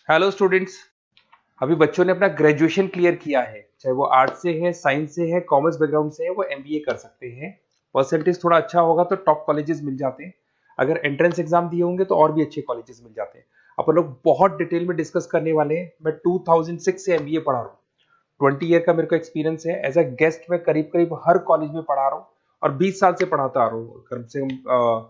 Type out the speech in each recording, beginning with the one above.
Hello students. अभी बच्चों ने अपना ग्रेजुएशन क्लियर किया है, चाहे वो आर्ट्स से है, साइंस से है, कॉमर्स बैकग्राउंड से है, वो एमबीए कर सकते हैं। परसेंटेज थोड़ा अच्छा होगा तो टॉप कॉलेजेस मिल जाते हैं। अगर एंट्रेंस एग्जाम दिए होंगे तो और भी अच्छे कॉलेजेस मिल जाते हैं। अपन लोग बहुत डिटेल में डिस्कस करने वाले हैं। मैं 2006 से एमबीए पढ़ा रहा हूँ। 20 ईयर का मेरे को एक्सपीरियंस है। एज अ गेस्ट मैं करीब करीब हर कॉलेज में पढ़ा रहा हूँ और 20 साल से पढ़ाता आ रहा हूँ। कम से कम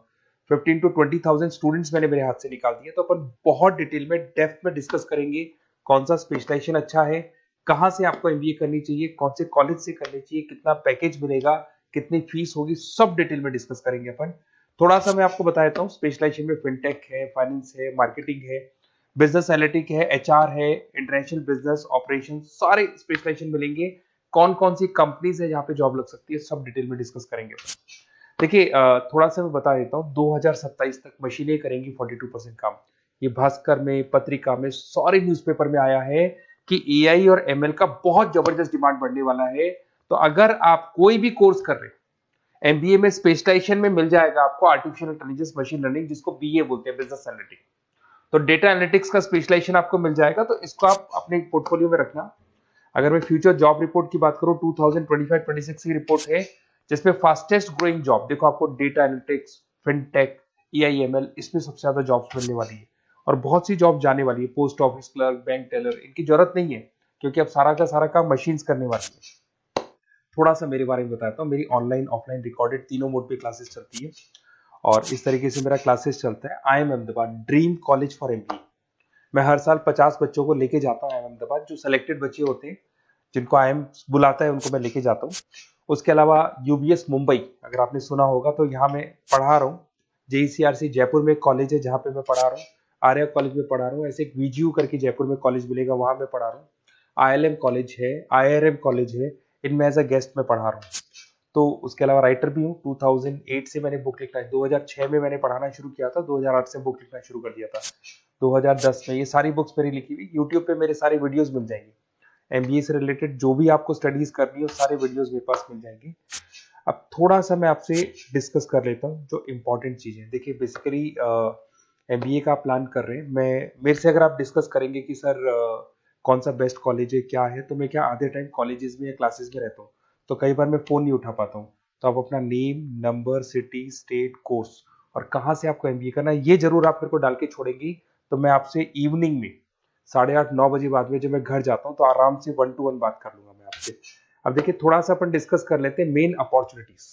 15 to 20 thousand स्टूडेंट्स मैंने मेरे हाथ से निकाल दिए। तो अपन बहुत डिटेल में डेप्थ में डिस्कस करेंगे कौन सा स्पेशलाइजेशन अच्छा है, कहाँ से आपको एमबीए करनी चाहिए, कौन से कॉलेज से करनी चाहिए, कितना पैकेज मिलेगा, कितनी फीस होगी, सब डिटेल में डिस्कस करेंगे अपन। थोड़ा सा मैं आपको बता देता हूँ। स्पेशलाइजेशन में फिनटेक है, फाइनेंस है, मार्केटिंग है, बिजनेस एनालिटिक है, एचआर है, इंटरनेशनल बिजनेस ऑपरेशन, सारे स्पेशलाइजेशन मिलेंगे। कौन कौन सी कंपनीज है जहाँ पे जॉब लग सकती है, सब डिटेल में डिस्कस करेंगे। देखिए, थोड़ा सा मैं बता देता हूँ। 2027 तक मशीनें करेंगी 42% काम। ये भास्कर में, पत्रिका में, सारे न्यूज़पेपर में आया है कि एआई और एमएल का बहुत जबरदस्त डिमांड बढ़ने वाला है। तो अगर आप कोई भी कोर्स कर रहे हैं, एमबीए में स्पेशलाइजेशन में मिल जाएगा आपको आर्टिफिशियल इंटेलिजेंस, मशीन लर्निंग, जिसको बीए बोलते हैं, बिजनेस एनालिटिक्स। तो डेटा एनालिटिक्स का स्पेशलाइजेशन आपको मिल जाएगा, तो इसको आप अपने पोर्टफोलियो में रखना। अगर मैं फ्यूचर जॉब रिपोर्ट की बात करूं, 2025-26 की रिपोर्ट है, जिसमें फास्टेस्ट ग्रोइंग जॉब देखो आपको डेटा एनालिटिक्स, फिनटेक, ईआईएमएल, इसमें सबसे ज्यादा जॉब्स मिलने वाली है। और बहुत सी जॉब जाने वाली है। Post office clerk, bank teller, इनकी जरूरत नहीं है, क्योंकि अब सारा का सारा काम मशीन्स करने वाली है। थोड़ा सा मेरे बारे में बताता हूँ। मेरी ऑनलाइन ऑफलाइन रिकॉर्डेड तीनों मोड पे क्लासेस चलती है। और इस तरीके से मेरा क्लासेस चलता है। I am Ahmedabad dream college for MBA. मैं हर साल 50 बच्चों को लेके जाता हूँ अहमदाबाद। जो सिलेक्टेड बच्चे होते हैं, जिनको आईएम बुलाता है, उनको मैं लेके जाता हूँ। उसके अलावा यूबीएस मुंबई, अगर आपने सुना होगा, तो यहाँ मैं पढ़ा रहा हूँ। जेईसीआरसी जयपुर में एक कॉलेज है जहाँ पे मैं पढ़ा रहा हूँ। आर्या कॉलेज में पढ़ा रहा हूँ। ऐसे एक वीजीयू करके जयपुर में कॉलेज मिलेगा, वहां मैं पढ़ा रहा हूँ। आईएलएम कॉलेज है, आईआरएम कॉलेज है, इनमें एज अ गेस्ट में पढ़ा रहा हूँ। तो उसके अलावा राइटर भी हूँ। 2008 से मैंने बुक लिखना है। 2006 में मैंने पढ़ाना शुरू किया था, 2008 से बुक लिखना शुरू कर दिया था। 2010 में ये सारी बुक्स मेरी लिखी हुई यूट्यूब पे मेरे सारे वीडियोस मिल जाएंगे। एमबीए से रिलेटेड जो भी आपको स्टडीज करनी हो, सारे वीडियोस मेरे पास मिल जाएंगे। अब थोड़ा सा मैं आपसे डिस्कस कर लेता हूँ जो इंपॉर्टेंट चीजें। देखिए, बेसिकली एमबीए का प्लान कर रहे हैं, मैं मेरे से अगर आप डिस्कस करेंगे कि सर कौन सा बेस्ट कॉलेज है, क्या है, तो मैं क्या आधे टाइम कॉलेजेस में या क्लासेस में रहता हूँ, तो कई बार मैं फोन नहीं उठा पाता हूँ। तो आप अपना name, number, city, state, course और कहाँ से आपको एमबीए करना है, ये जरूर आप मेरे को डाल के छोड़ेंगी। तो मैं आपसे इवनिंग में 8:30-9 बजे बाद में जब मैं घर जाता हूँ, तो आराम से 1-to-1 बात कर लूंगा मैं आपसे। अब देखिए, थोड़ा सा अपन डिस्कस कर लेते हैं मेन अपॉर्चुनिटीज।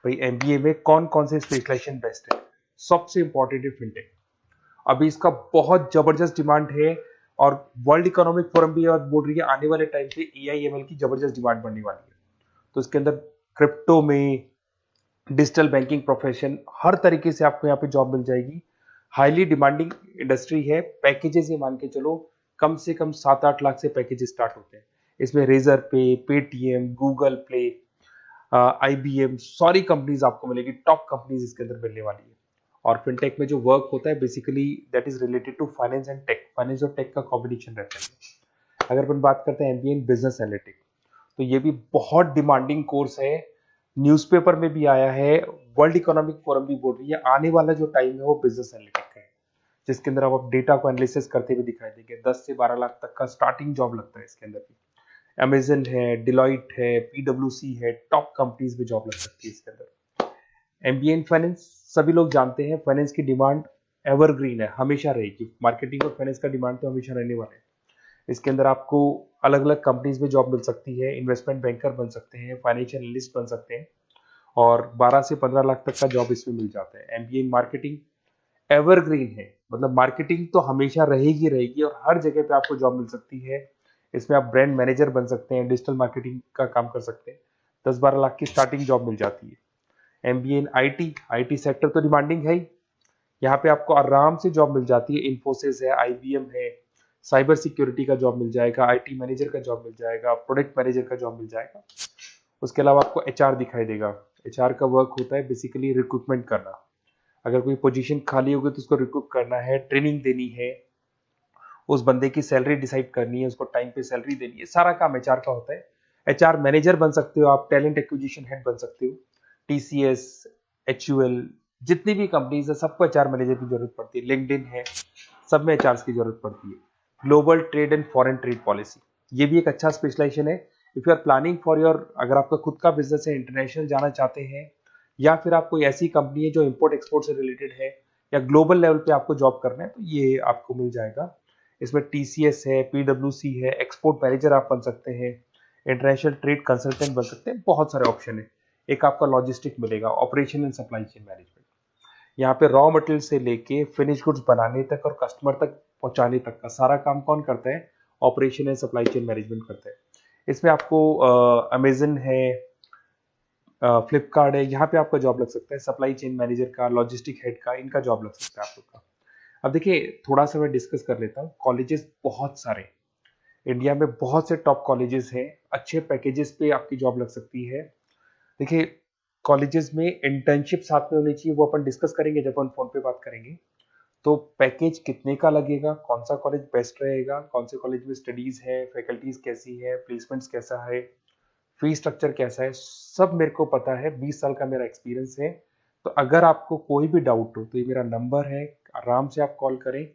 भाई, एमबीए में कौन कौन से स्पेशलाइजेशन बेस्ट है। सबसे इंपॉर्टेंट है फिनटेक। अभी इसका बहुत जबरदस्त डिमांड है। और वर्ल्ड इकोनॉमिक फोरम भी ये बात बोल रही है, आने वाले टाइम पे एआईएमएल की जबरदस्त डिमांड बढ़ने वाली है। तो इसके अंदर क्रिप्टो में, डिजिटल बैंकिंग प्रोफेशन, हर तरीके से आपको यहाँ पे जॉब मिल जाएगी। हाईली डिमांडिंग इंडस्ट्री है। पैकेजेस ये मान के चलो, कम से कम 7-8 लाख से पैकेज स्टार्ट होते हैं। इसमें रेजर पे, पेटीएम, गूगल प्ले, आईबीएम, सारी कंपनीज आपको मिलेगी। टॉप कंपनीज इसके अंदर मिलने वाली है। और फिनटेक में जो वर्क होता है, basically that is related to finance and tech. Finance और टेक का कॉम्बिनेशन रहता है। अगर अपन बात करते हैं एमबीए इन बिजनेस एनालिटिक्स, तो ये भी बहुत डिमांडिंग कोर्स है। न्यूज़पेपर में भी आया है, वर्ल्ड इकोनॉमिक फोरम भी बोल रही है आने वाला जो टाइम है वो बिजनेस एनालिटिक्स का है, जिसके अंदर आप डेटा को एनालिसिस करते हुए दिखाई देंगे। 10 से 12 लाख तक का स्टार्टिंग जॉब लगता है इसके अंदर भी। अमेजन है, डिलॉइट है, पीडब्ल्यूसी है, टॉप कंपनीज में जॉब लग सकती है इसके अंदर। एमबीए इन फाइनेंस, सभी लोग जानते हैं फाइनेंस की डिमांड एवरग्रीन है, हमेशा रहेगी। मार्केटिंग और फाइनेंस का डिमांड तो हमेशा रहने वाला है। इसके अंदर आपको अलग अलग कंपनीज में जॉब मिल सकती है। इन्वेस्टमेंट बैंकर बन सकते हैं, फाइनेंशियल एनालिस्ट बन सकते हैं, और 12 से 15 लाख तक का जॉब इसमें मिल जाता है। एमबीए इन मार्केटिंग एवरग्रीन है, मतलब मार्केटिंग तो हमेशा रहेगी रहेगी और हर जगह पे आपको जॉब मिल सकती है। इसमें आप ब्रांड मैनेजर बन सकते हैं, डिजिटल मार्केटिंग का काम कर सकते हैं। 10-12 लाख की स्टार्टिंग जॉब मिल जाती है। MBA in IT, IT sector तो डिमांडिंग है ही। यहाँ पे आपको आराम से जॉब मिल जाती है। इन्फोसिस है, आईबीएम है, साइबर सिक्योरिटी का जॉब मिल जाएगा, आईटी मैनेजर का जॉब मिल जाएगा, प्रोडक्ट मैनेजर का जॉब मिल जाएगा। उसके अलावा आपको एचआर दिखाई देगा। एचआर का वर्क होता है बेसिकली रिक्रूटमेंट करना। अगर कोई पोजीशन खाली होगी तो उसको रिक्रूट करना है, ट्रेनिंग देनी है, उस बंदे की सैलरी डिसाइड करनी है, उसको टाइम पे सैलरी देनी है, सारा काम एचआर का होता है। एचआर मैनेजर बन सकते हो आप, टैलेंट एक्विजिशन हेड बन सकते हो। टीसीएस, एचयूएल, जितनी भी कंपनीज है, सबको एचआर मैनेजर की जरूरत पड़ती है। लिंक्डइन है, सब में एचआर की जरूरत पड़ती है। Global trade and foreign trade policy, ये भी एक अच्छा स्पेशलाइजेशन है। If you are planning for your, अगर आपका खुद का बिजनेस है, इंटरनेशनल जाना चाहते हैं, या फिर आप कोई ऐसी कंपनी है जो इंपोर्ट एक्सपोर्ट से रिलेटेड है, या ग्लोबल लेवल पे आपको जॉब करना है, तो ये आपको मिल जाएगा। इसमें टीसीएस है, पीडब्ल्यूसी है, एक्सपोर्ट मैनेजर आप बन सकते हैं, इंटरनेशनल ट्रेड कंसल्टेंट बन सकते हैं, बहुत सारे ऑप्शन है। एक आपका लॉजिस्टिक मिलेगा, operation and supply chain management, यहाँ पे रॉ मटेरियल से लेके फिनिश गुड्स बनाने तक और कस्टमर तक पहुंचाने तक का सारा काम कौन करता है? Operation and supply chain management करता है। इसमें आपको अमेजन है, फ्लिपकार्ट है, यहाँ पे आपका जॉब लग सकता है, सप्लाई चेन मैनेजर का, लॉजिस्टिक हेड का, इनका जॉब लग सकता है आप लोग का। अब देखिए, थोड़ा सा मैं डिस्कस कर लेता हूँ। कॉलेजेस बहुत सारे इंडिया में, बहुत से टॉप कॉलेजेस हैं, अच्छे पैकेजेस पे आपकी जॉब लग सकती है। देखिए, कॉलेजेस में इंटर्नशिप साथ में होनी चाहिए, वो अपन डिस्कस करेंगे जब अपन फोन पे बात करेंगे। तो पैकेज कितने का लगेगा, कौन सा कॉलेज बेस्ट रहेगा, कौन से कॉलेज में स्टडीज है, फैकल्टीज कैसी है, प्लेसमेंट्स कैसा है, फी स्ट्रक्चर कैसा है, सब मेरे को पता है, 20 साल का मेरा एक्सपीरियंस है। तो अगर आपको कोई भी डाउट हो तो ये मेरा नंबर है, आराम से आप कॉल करें।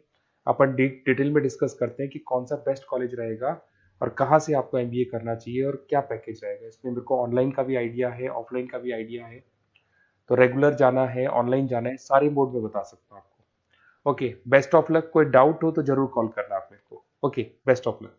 अपन डिटेल में डिस्कस करते हैं कि कौन सा बेस्ट कॉलेज रहेगा और कहाँ से आपको एमबीए करना चाहिए और क्या पैकेज रहेगा। इसमें मेरे को ऑनलाइन का भी आइडिया है, ऑफलाइन का भी आइडिया है, तो रेगुलर जाना है, ऑनलाइन जाना है, सारे मोड में बता सकता हूँ आपको। Okay, best of luck. कोई डाउट हो तो जरूर कॉल करना आप मेरे को। Okay, best of luck.